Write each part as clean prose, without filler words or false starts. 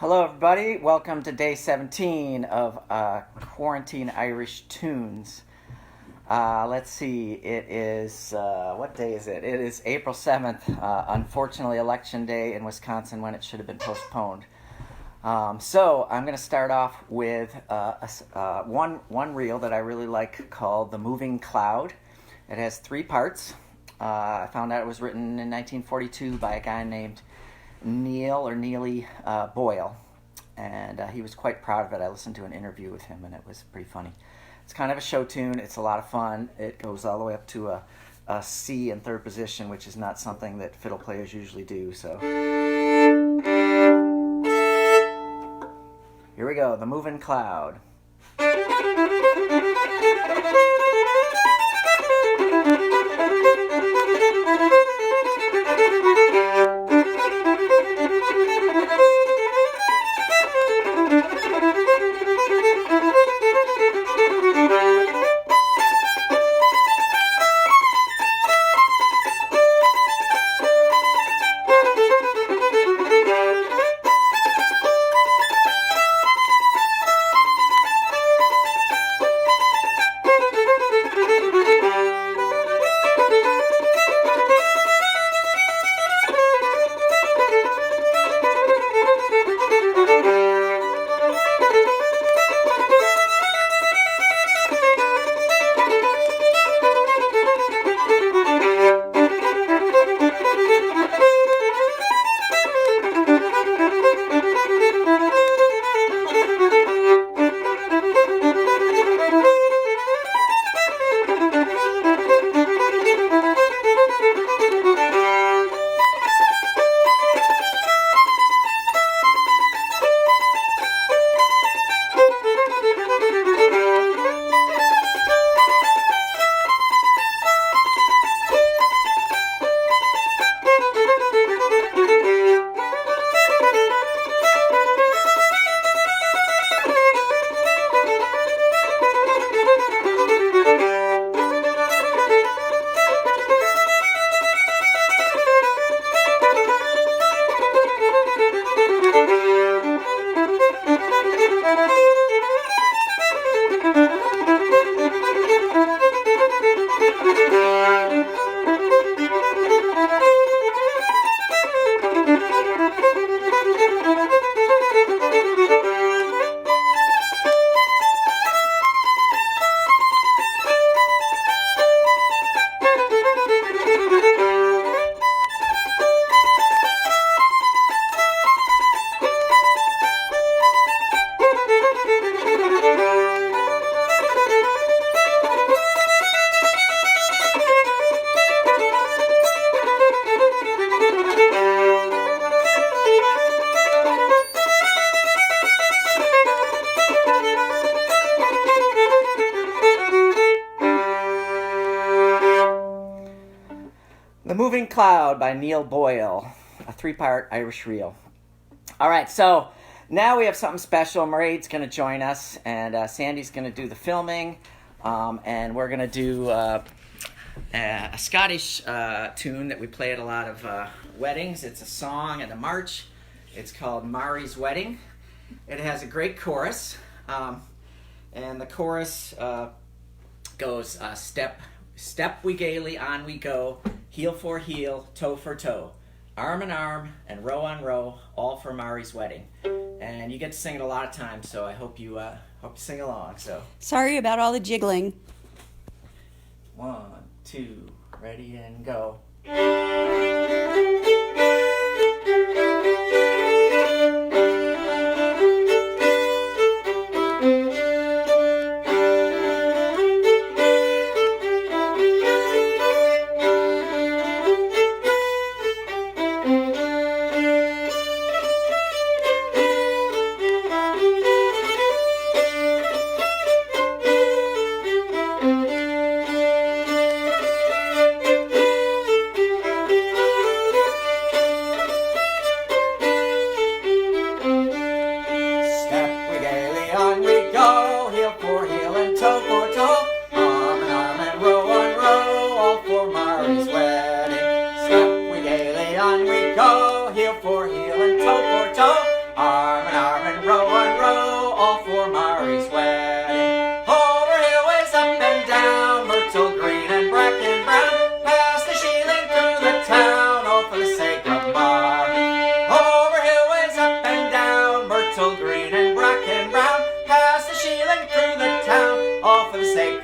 Hello, everybody. Welcome to day 17 of Quarantine Irish Tunes. Let's see. It is, what day is it? It is April 7th. Unfortunately, Election Day in Wisconsin when it should have been postponed. So I'm going to start off with one reel that I really like called The Moving Cloud. It has three parts. I found out it was written in 1942 by a guy named Neely Boyle, and he was quite proud of it. I listened to an interview with him, and it was pretty funny. It's kind of a show tune. It's a lot of fun. It goes all the way up to a C in third position, which is not something that fiddle players usually do. So here we go, The Moving Cloud. The Moving Cloud by Neil Boyle, a three-part Irish reel. All right, so now we have something special. MAIREAD's going to join us, and Sandy's going to do the filming, and we're going to do a Scottish tune that we play at a lot of weddings. It's a song and a march. It's called Mairi's Wedding. It has a great chorus, and the chorus goes step we gaily, on we go, heel for heel, toe for toe, arm in arm, and row on row, all for Mairi's wedding. And you get to sing it a lot of times, so I hope you sing along. So sorry about all the jiggling. 1, 2, ready and go. on we go, heel for heel and toe for toe, arm in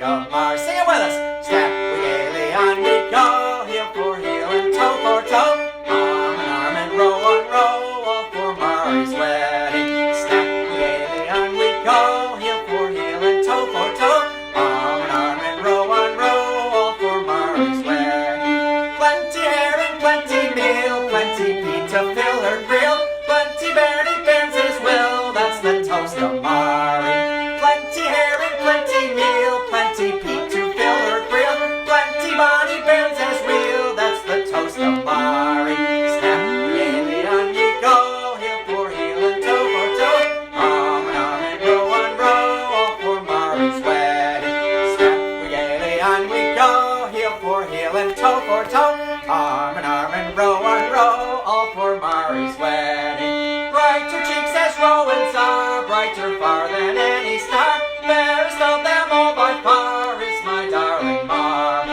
of Mars. Sing it with us. Step we gaily on we go, heel for heel and toe for toe. Arm in arm and row on row, all for Mairi's wedding. Step we gaily on we go, heel for heel and toe for toe. Arm in arm and row on row, all for Mairi's wedding. Plenty hair and plenty meal, plenty peat to fill her grill. Plenty Bernie bairns as will, that's the toast of Mairi. Plenty hair and plenty meal, plenty peat to fill her grill. Plenty bonny bairns as will, that's the toast of Mairi. Snap gaily on we go, heel for heel and toe for toe. Arm in arm and row on row, all for Mairi's wedding. Snap gaily on we go, heel for heel and toe for toe. Arm in arm and row on row, all for Mairi's wedding. Brighter cheeks as Rowan's are, brighter far than any star. Fairest of them all by far is my darling Mar.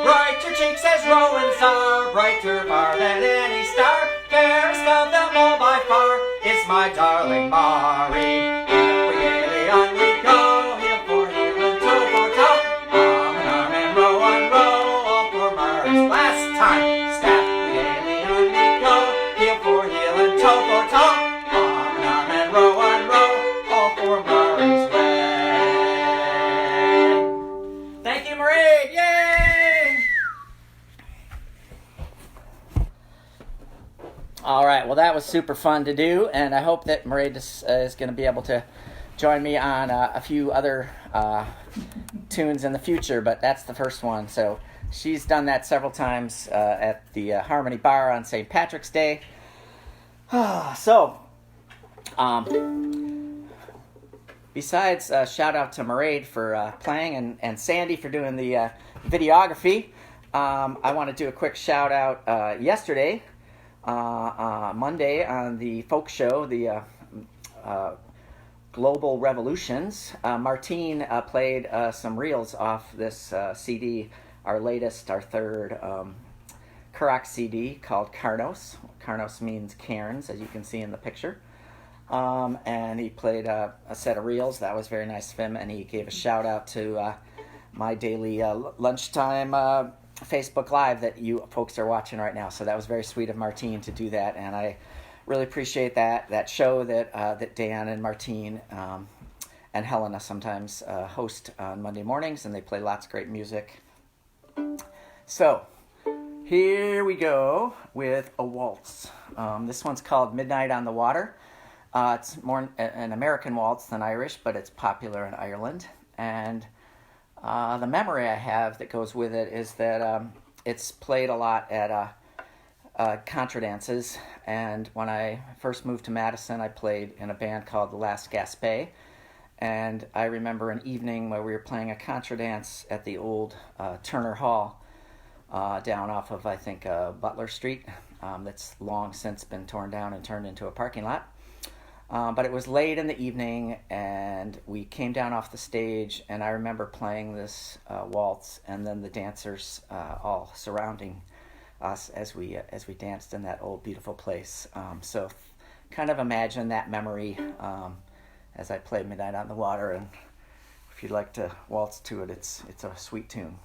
Brighter cheeks as Rowan's are, brighter far than any star. Fairest of them all by far is my darling Mairi. If we gaily on we go, heel for heel and toe for toe. Arm in arm and row on row, all for Mairi's. Last time. Step we gaily on we go, heel for heel and toe for toe. Arm in arm and row on row, all for Mairi's wedding. Thank you, MAIREAD. Yay! All right, well, that was super fun to do, and I hope that MAIREAD is going to be able to join me on a few other tunes in the future, but that's the first one. So she's done that several times at the Harmony Bar on St. Patrick's Day. Besides, shout out to MAIREAD for playing and Sandy for doing the videography. I want to do a quick shout out yesterday, Monday, on the folk show, the Global Revolutions. Martine played some reels off this CD, our latest, our third Karak CD called Carnos. Carnos means cairns, as you can see in the picture. And he played a set of reels. That was very nice of him, and he gave a shout out to my daily lunchtime Facebook Live that you folks are watching right now. So that was very sweet of Martine to do that, and I really appreciate that show that Dan and Martine and Helena sometimes host on Monday mornings, and they play lots of great music. So here we go with a waltz. This one's called Midnight on the Water. It's more an American waltz than Irish, but it's popular in Ireland. And the memory I have that goes with it is that it's played a lot at contra dances. And when I first moved to Madison, I played in a band called The Last Gaspé. And I remember an evening where we were playing a contra dance at the old Turner Hall down off of, I think, Butler Street. That's long since been torn down and turned into a parking lot. But it was late in the evening, and we came down off the stage, and I remember playing this waltz, and then the dancers all surrounding us as we danced in that old beautiful place. So kind of imagine that memory as I play Midnight on the Water, and if you'd like to waltz to it, it's a sweet tune.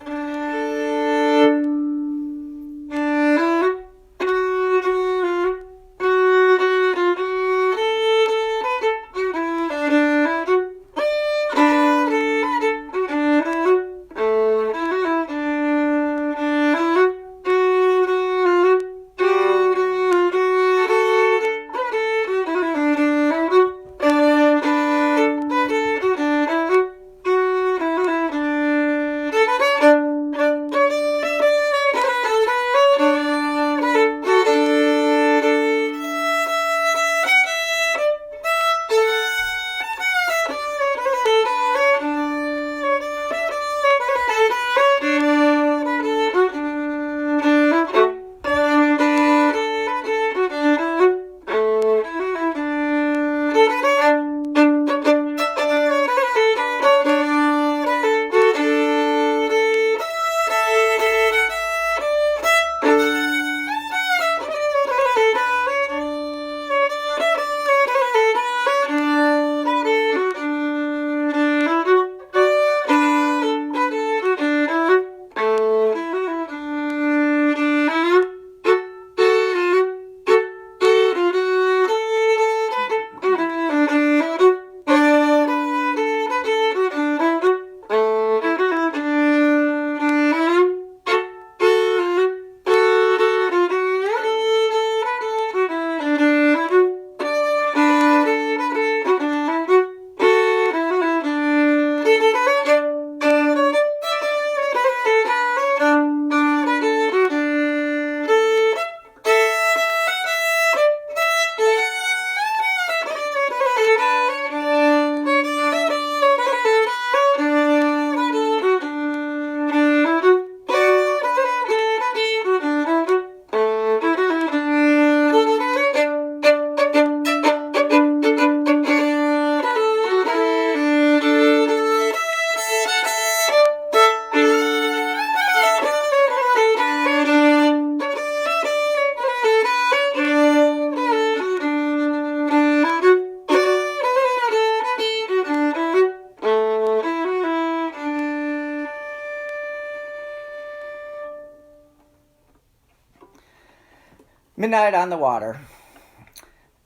Midnight on the Water,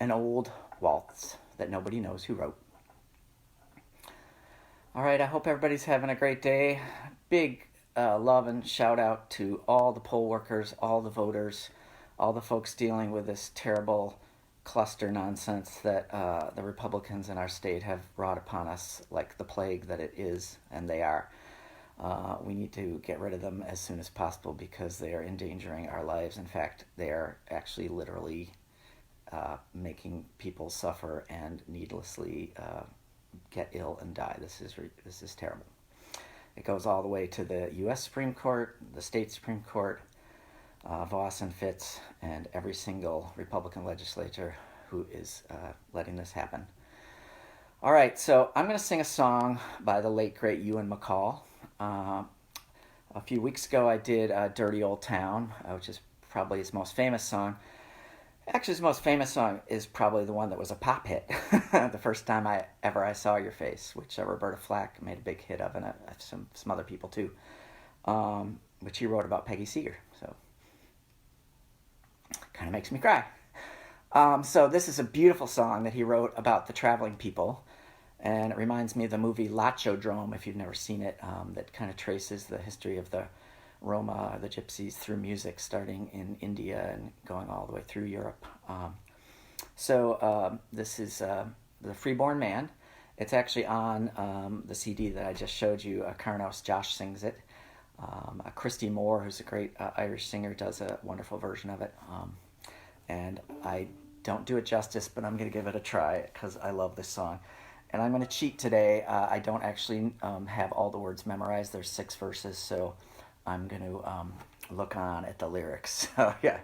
an old waltz that nobody knows who wrote. All right, I hope everybody's having a great day. Big love and shout out to all the poll workers, all the voters, all the folks dealing with this terrible cluster nonsense that the Republicans in our state have brought upon us like the plague that it is, and they are. We need to get rid of them as soon as possible because they are endangering our lives. In fact, they are actually literally making people suffer and needlessly get ill and die. This is terrible. It goes all the way to the U.S. Supreme Court, the state Supreme Court, Voss and Fitz, and every single Republican legislator who is letting this happen. All right, so I'm going to sing a song by the late, great Ewan MacColl. A few weeks ago I did Dirty Old Town, which is probably his most famous song. Actually, his most famous song is probably the one that was a pop hit, The First Time I Saw Your Face, which Roberta Flack made a big hit of, and some other people too, which he wrote about Peggy Seeger, so kind of makes me cry. So this is a beautiful song that he wrote about the traveling people, and it reminds me of the movie Lachodrome, if you've never seen it, that kind of traces the history of the Roma, the Gypsies, through music, starting in India and going all the way through Europe. This is the Freeborn Man. It's actually on the CD that I just showed you. Carnos Josh sings it. Christy Moore, who's a great Irish singer, does a wonderful version of it. And I don't do it justice, but I'm going to give it a try because I love this song. And I'm going to cheat today. I don't actually have all the words memorized. There's 6 verses, so I'm going to look on at the lyrics. So, yeah.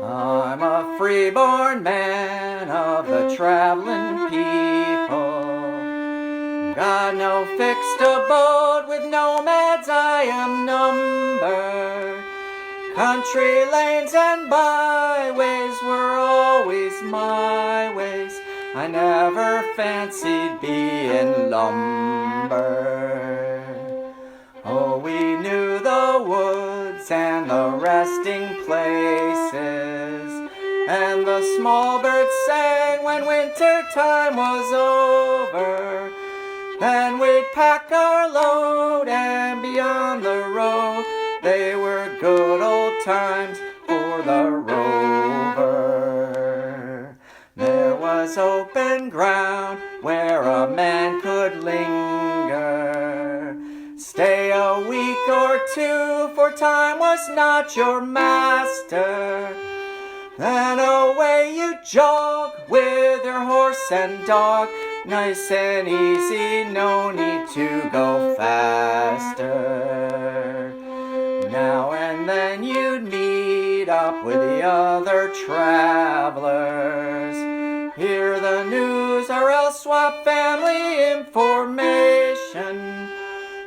I'm a freeborn man of the traveling people. Got no fixed abode, with nomads I am numbered. Country lanes and byways were always my ways. I never fancied being lumber. Oh, we knew the woods and the resting places, and the small birds sang when winter time was over. Then we'd pack our load and be on the road. They were good old times for the rover. There was open ground where a man could linger, stay a week or two, for time was not your master. Then away you jog with your horse and dog, nice and easy, no need to go faster. Now and then you'd meet up with the other travelers, hear the news or else swap family information.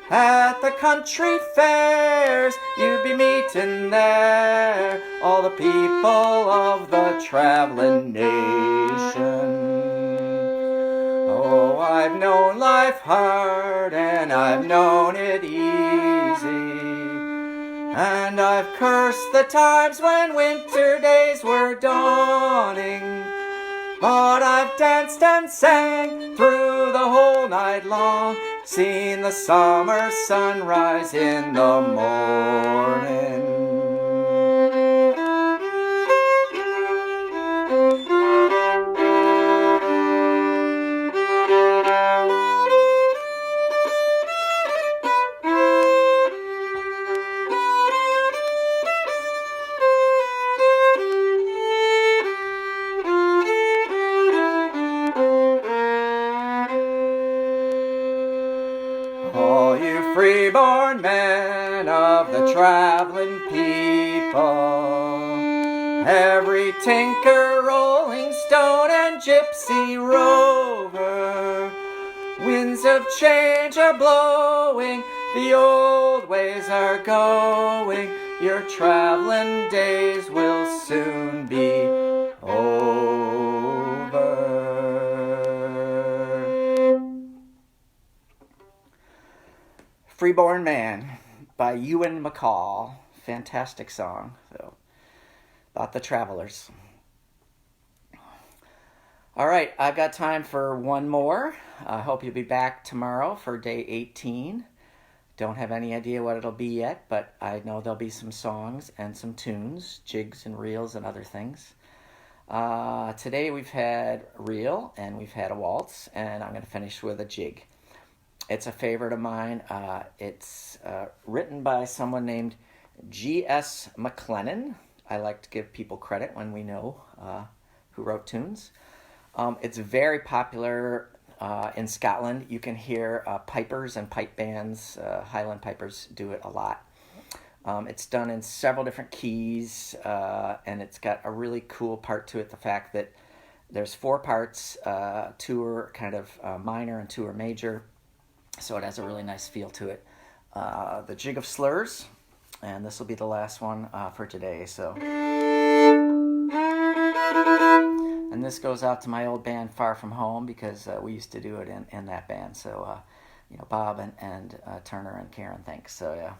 At the country fairs, you'd be meeting there all the people of the traveling nation. Oh, I've known life hard and I've known it easy, and I've cursed the times when winter days were dawning. But I've danced and sang through the whole night long, seen the summer sunrise in the morning. All you freeborn men of the traveling people, every tinker, rolling stone, and gypsy rover, change are blowing, the old ways are going, your traveling days will soon be over. Freeborn Man by Ewan MacColl. Fantastic song. So, about the travelers. All right, I've got time for one more. I hope you'll be back tomorrow for day 18. Don't have any idea what it'll be yet, but I know there'll be some songs and some tunes, jigs and reels and other things. Today we've had reel and we've had a waltz, and I'm going to finish with a jig. It's a favorite of mine. It's written by someone named G.S. McLennan. I like to give people credit when we know who wrote tunes. It's very popular in Scotland. You can hear pipers and pipe bands, Highland pipers, do it a lot. It's done in several different keys, and it's got a really cool part to it, the fact that there's 4 parts, 2 are kind of minor and 2 are major, so it has a really nice feel to it. The Jig of Slurs, and this will be the last one for today. So. And this goes out to my old band Far From Home, because we used to do it in that band. So, Bob and Turner and Karen, thanks. So, yeah.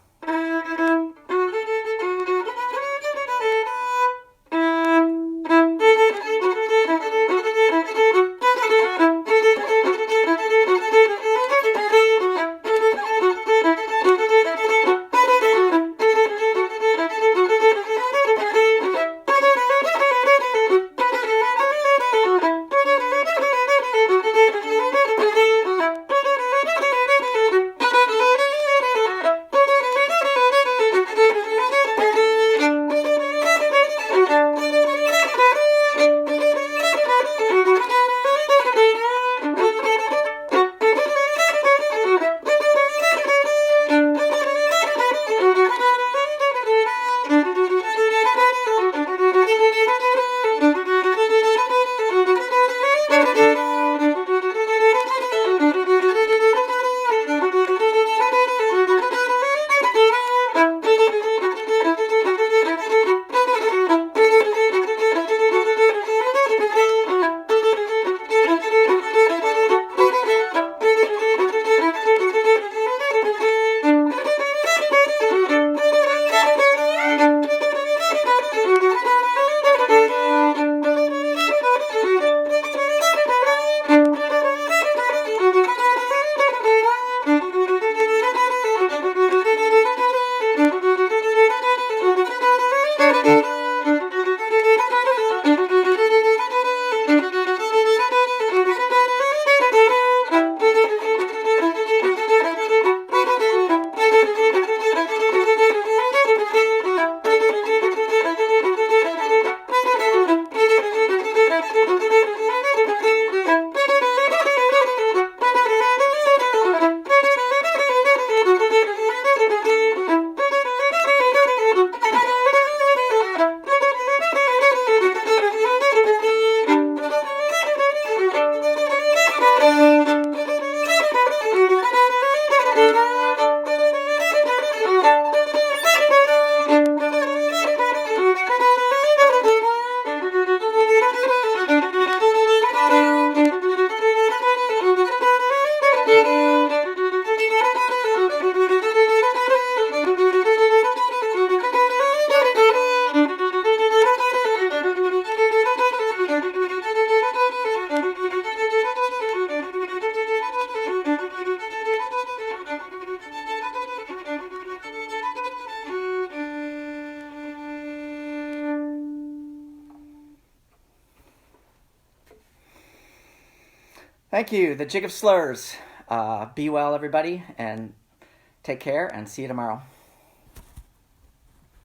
Thank you. The Jig of Slurs. Be well, everybody, and take care, and see you tomorrow.